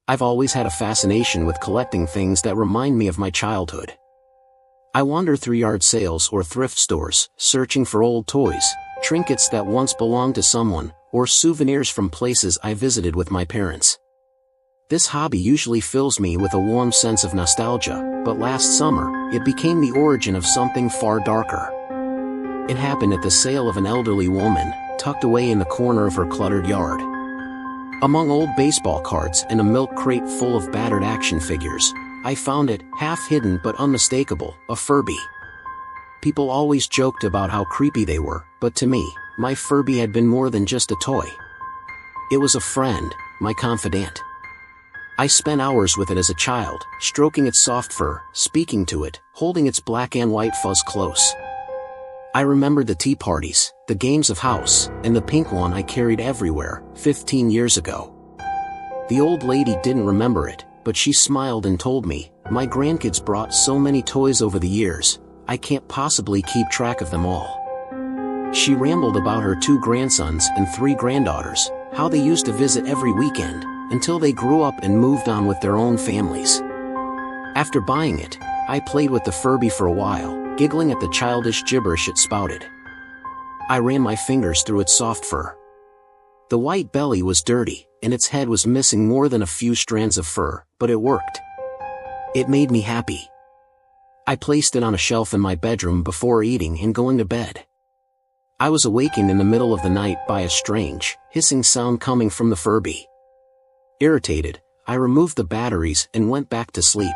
I've always had a fascination with collecting things that remind me of my childhood. I wander through yard sales or thrift stores, searching for old toys, trinkets that once belonged to someone, or souvenirs from places I visited with my parents. This hobby usually fills me with a warm sense of nostalgia, but last summer, it became the origin of something far darker. It happened at the sale of an elderly woman, tucked away in the corner of her cluttered yard. Among old baseball cards and a milk crate full of battered action figures, I found it, half hidden but unmistakable, a Furby. People always joked about how creepy they were, but to me, my Furby had been more than just a toy. It was a friend, my confidant. I spent hours with it as a child, stroking its soft fur, speaking to it, holding its black and white fuzz close. I remembered the tea parties, the games of house, and the pink one I carried everywhere, 15 years ago. The old lady didn't remember it, but she smiled and told me, "My grandkids brought so many toys over the years, I can't possibly keep track of them all." She rambled about her 2 grandsons and 3 granddaughters, how they used to visit every weekend, until they grew up and moved on with their own families. After buying it, I played with the Furby for a while, giggling at the childish gibberish it spouted. I ran my fingers through its soft fur. The white belly was dirty, and its head was missing more than a few strands of fur, but it worked. It made me happy. I placed it on a shelf in my bedroom before eating and going to bed. I was awakened in the middle of the night by a strange, hissing sound coming from the Furby. Irritated, I removed the batteries and went back to sleep.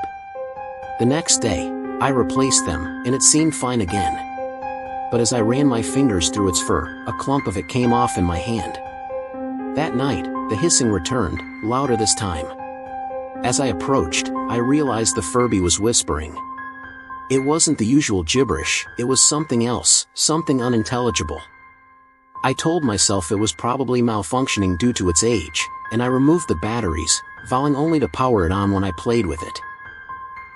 The next day, I replaced them, and it seemed fine again. But as I ran my fingers through its fur, a clump of it came off in my hand. That night, the hissing returned, louder this time. As I approached, I realized the Furby was whispering. It wasn't the usual gibberish, it was something else, something unintelligible. I told myself it was probably malfunctioning due to its age, and I removed the batteries, vowing only to power it on when I played with it.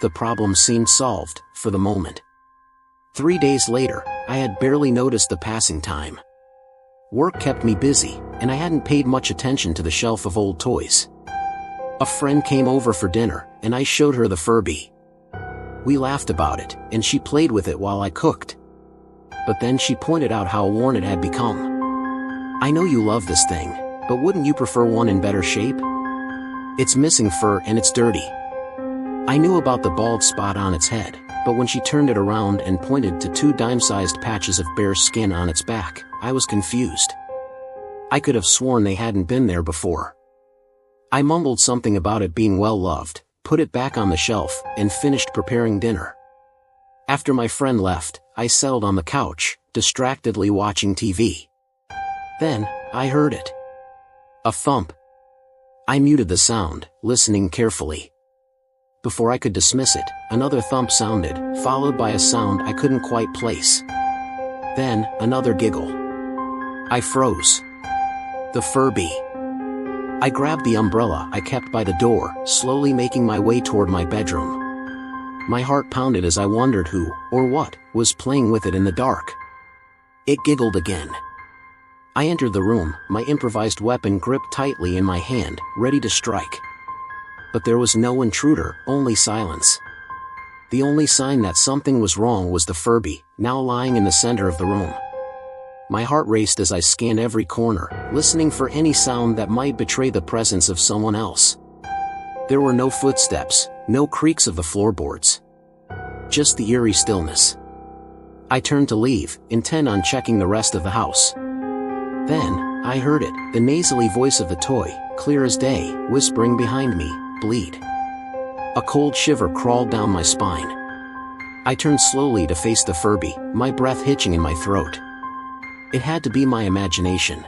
The problem seemed solved, for the moment. 3 days later, I had barely noticed the passing time. Work kept me busy, and I hadn't paid much attention to the shelf of old toys. A friend came over for dinner, and I showed her the Furby. We laughed about it, and she played with it while I cooked. But then she pointed out how worn it had become. "I know you love this thing, but wouldn't you prefer one in better shape? It's missing fur and it's dirty." I knew about the bald spot on its head, but when she turned it around and pointed to 2 dime-sized patches of bare skin on its back, I was confused. I could have sworn they hadn't been there before. I mumbled something about it being well loved, put it back on the shelf, and finished preparing dinner. After my friend left, I settled on the couch, distractedly watching TV. Then, I heard it. A thump. I muted the sound, listening carefully. Before I could dismiss it, another thump sounded, followed by a sound I couldn't quite place. Then, another giggle. I froze. The Furby. I grabbed the umbrella I kept by the door, slowly making my way toward my bedroom. My heart pounded as I wondered who, or what, was playing with it in the dark. It giggled again. I entered the room, my improvised weapon gripped tightly in my hand, ready to strike. But there was no intruder, only silence. The only sign that something was wrong was the Furby, now lying in the center of the room. My heart raced as I scanned every corner, listening for any sound that might betray the presence of someone else. There were no footsteps, no creaks of the floorboards. Just the eerie stillness. I turned to leave, intent on checking the rest of the house. Then, I heard it, the nasally voice of the toy, clear as day, whispering behind me, "Bleed." A cold shiver crawled down my spine. I turned slowly to face the Furby, my breath hitching in my throat. It had to be my imagination.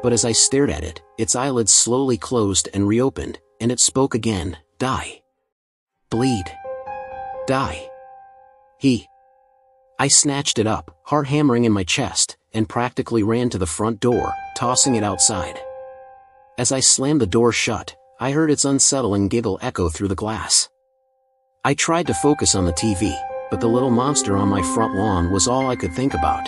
But as I stared at it, its eyelids slowly closed and reopened, and it spoke again, "Die. Bleed. Die." I snatched it up, heart hammering in my chest, and practically ran to the front door, tossing it outside. As I slammed the door shut, I heard its unsettling giggle echo through the glass. I tried to focus on the TV, but the little monster on my front lawn was all I could think about.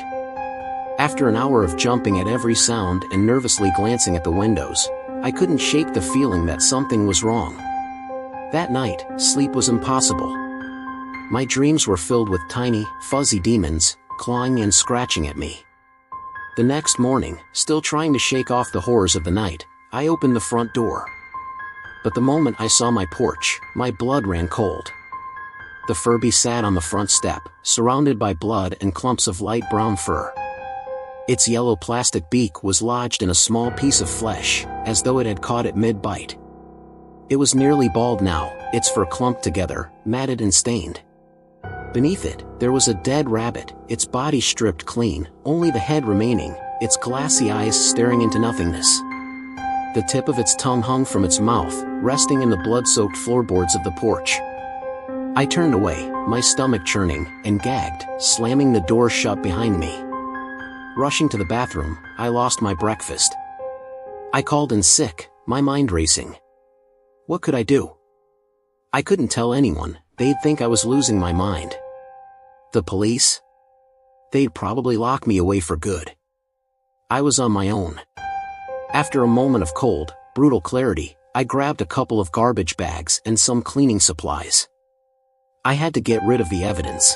After an hour of jumping at every sound and nervously glancing at the windows, I couldn't shake the feeling that something was wrong. That night, sleep was impossible. My dreams were filled with tiny, fuzzy demons, clawing and scratching at me. The next morning, still trying to shake off the horrors of the night, I opened the front door. But the moment I saw my porch, my blood ran cold. The Furby sat on the front step, surrounded by blood and clumps of light brown fur. Its yellow plastic beak was lodged in a small piece of flesh, as though it had caught it mid-bite. It was nearly bald now, its fur clumped together, matted and stained. Beneath it, there was a dead rabbit, its body stripped clean, only the head remaining, its glassy eyes staring into nothingness. The tip of its tongue hung from its mouth, resting in the blood-soaked floorboards of the porch. I turned away, my stomach churning, and gagged, slamming the door shut behind me. Rushing to the bathroom, I lost my breakfast. I called in sick, my mind racing. What could I do? I couldn't tell anyone, they'd think I was losing my mind. The police? They'd probably lock me away for good. I was on my own. After a moment of cold, brutal clarity, I grabbed a couple of garbage bags and some cleaning supplies. I had to get rid of the evidence.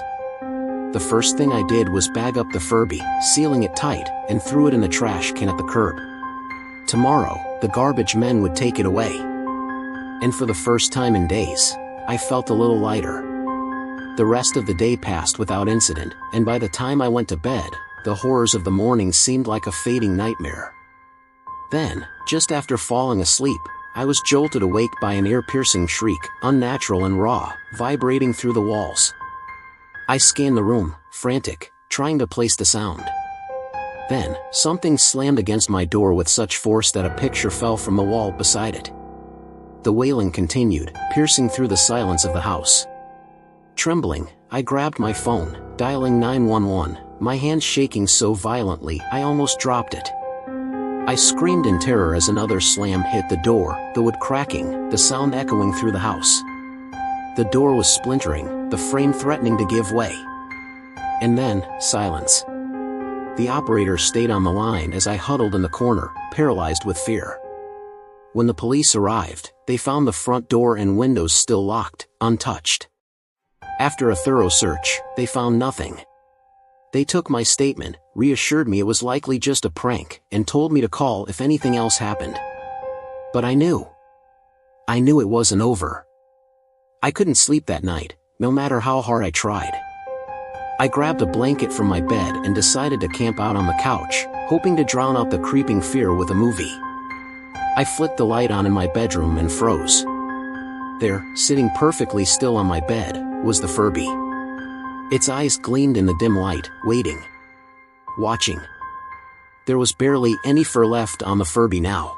The first thing I did was bag up the Furby, sealing it tight, and threw it in the trash can at the curb. Tomorrow, the garbage men would take it away. And for the first time in days, I felt a little lighter. The rest of the day passed without incident, and by the time I went to bed, the horrors of the morning seemed like a fading nightmare. Then, just after falling asleep, I was jolted awake by an ear-piercing shriek, unnatural and raw, vibrating through the walls. I scanned the room, frantic, trying to place the sound. Then, something slammed against my door with such force that a picture fell from the wall beside it. The wailing continued, piercing through the silence of the house. Trembling, I grabbed my phone, dialing 911, my hand shaking so violently I almost dropped it. I screamed in terror as another slam hit the door, the wood cracking, the sound echoing through the house. The door was splintering, the frame threatening to give way. And then, silence. The operator stayed on the line as I huddled in the corner, paralyzed with fear. When the police arrived, they found the front door and windows still locked, untouched. After a thorough search, they found nothing. They took my statement, reassured me it was likely just a prank, and told me to call if anything else happened. But I knew. I knew it wasn't over. I couldn't sleep that night, no matter how hard I tried. I grabbed a blanket from my bed and decided to camp out on the couch, hoping to drown out the creeping fear with a movie. I flicked the light on in my bedroom and froze. There, sitting perfectly still on my bed, was the Furby. Its eyes gleamed in the dim light, waiting. Watching. There was barely any fur left on the Furby now.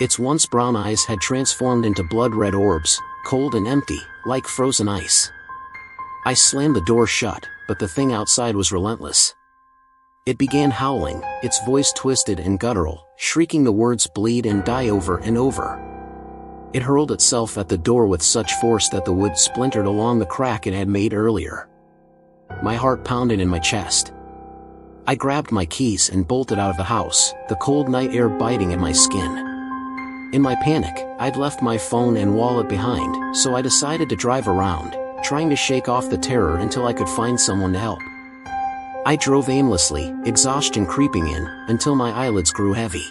Its once brown eyes had transformed into blood-red orbs, cold and empty, like frozen ice. I slammed the door shut, but the thing outside was relentless. It began howling, its voice twisted and guttural, shrieking the words "bleed and die" over and over. It hurled itself at the door with such force that the wood splintered along the crack it had made earlier. My heart pounded in my chest. I grabbed my keys and bolted out of the house, the cold night air biting at my skin. In my panic, I'd left my phone and wallet behind, so I decided to drive around, trying to shake off the terror until I could find someone to help. I drove aimlessly, exhaustion creeping in, until my eyelids grew heavy.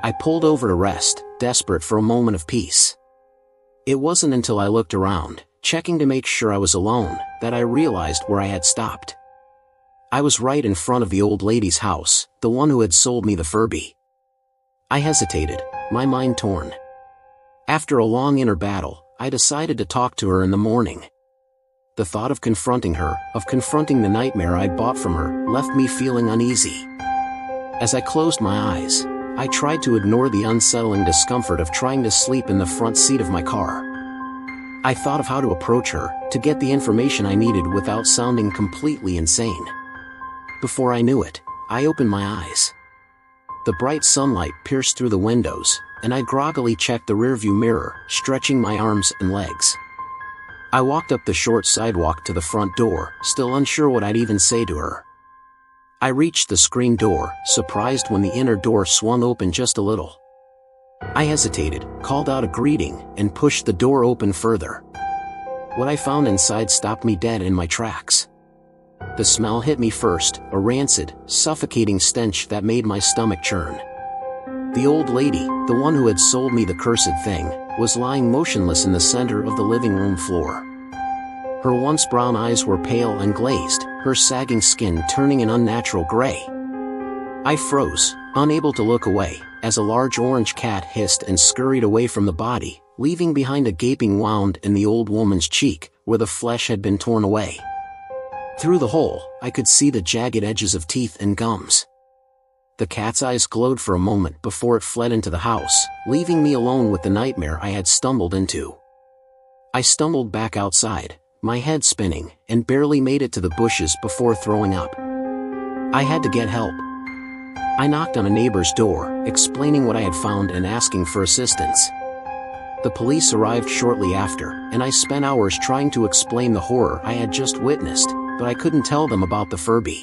I pulled over to rest, desperate for a moment of peace. It wasn't until I looked around, checking to make sure I was alone, that I realized where I had stopped. I was right in front of the old lady's house, the one who had sold me the Furby. I hesitated, my mind torn. After a long inner battle, I decided to talk to her in the morning. The thought of confronting her, of confronting the nightmare I'd bought from her, left me feeling uneasy. As I closed my eyes, I tried to ignore the unsettling discomfort of trying to sleep in the front seat of my car. I thought of how to approach her, to get the information I needed without sounding completely insane. Before I knew it, I opened my eyes. The bright sunlight pierced through the windows, and I groggily checked the rearview mirror, stretching my arms and legs. I walked up the short sidewalk to the front door, still unsure what I'd even say to her. I reached the screen door, surprised when the inner door swung open just a little. I hesitated, called out a greeting, and pushed the door open further. What I found inside stopped me dead in my tracks. The smell hit me first, a rancid, suffocating stench that made my stomach churn. The old lady, the one who had sold me the cursed thing, was lying motionless in the center of the living room floor. Her once brown eyes were pale and glazed, her sagging skin turning an unnatural gray. I froze, unable to look away, as a large orange cat hissed and scurried away from the body, leaving behind a gaping wound in the old woman's cheek, where the flesh had been torn away. Through the hole, I could see the jagged edges of teeth and gums. The cat's eyes glowed for a moment before it fled into the house, leaving me alone with the nightmare I had stumbled into. I stumbled back outside, my head spinning, and barely made it to the bushes before throwing up. I had to get help. I knocked on a neighbor's door, explaining what I had found and asking for assistance. The police arrived shortly after, and I spent hours trying to explain the horror I had just witnessed, but I couldn't tell them about the Furby.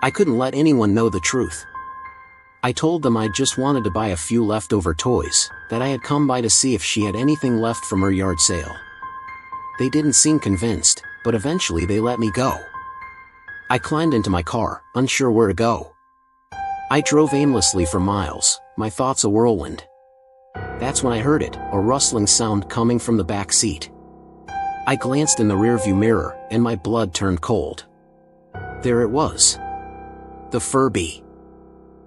I couldn't let anyone know the truth. I told them I just wanted to buy a few leftover toys, that I had come by to see if she had anything left from her yard sale. They didn't seem convinced, but eventually they let me go. I climbed into my car, unsure where to go. I drove aimlessly for miles, my thoughts a whirlwind. That's when I heard it, a rustling sound coming from the back seat. I glanced in the rearview mirror, and my blood turned cold. There it was. The Furby.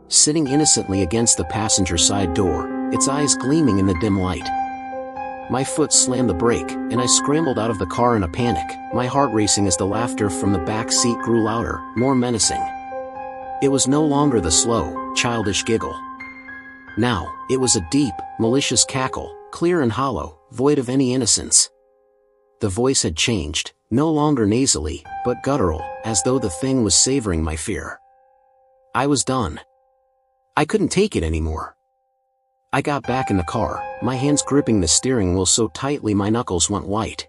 Sitting innocently against the passenger side door, its eyes gleaming in the dim light. My foot slammed the brake, and I scrambled out of the car in a panic, my heart racing as the laughter from the back seat grew louder, more menacing. It was no longer the slow, childish giggle. Now, it was a deep, malicious cackle, clear and hollow, void of any innocence. The voice had changed, no longer nasally, but guttural, as though the thing was savoring my fear. I was done. I couldn't take it anymore. I got back in the car, my hands gripping the steering wheel so tightly my knuckles went white.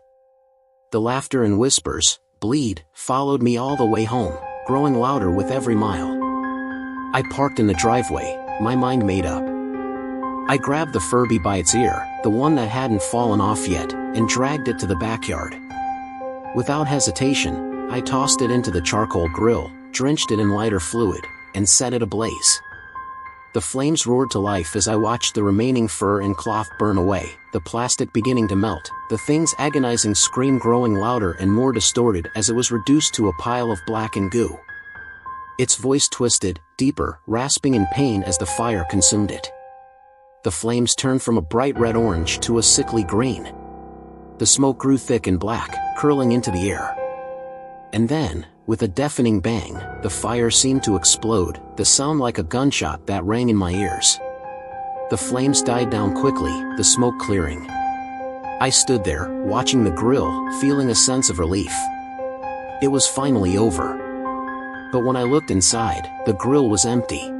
The laughter and whispers, bleed, followed me all the way home, growing louder with every mile. I parked in the driveway, my mind made up. I grabbed the Furby by its ear, the one that hadn't fallen off yet, and dragged it to the backyard. Without hesitation, I tossed it into the charcoal grill, drenched it in lighter fluid, and set it ablaze. The flames roared to life as I watched the remaining fur and cloth burn away, the plastic beginning to melt, the thing's agonizing scream growing louder and more distorted as it was reduced to a pile of blackened goo. Its voice twisted, deeper, rasping in pain as the fire consumed it. The flames turned from a bright red-orange to a sickly green. The smoke grew thick and black, curling into the air. And then, with a deafening bang, the fire seemed to explode, the sound like a gunshot that rang in my ears. The flames died down quickly, the smoke clearing. I stood there, watching the grill, feeling a sense of relief. It was finally over. But when I looked inside, the grill was empty.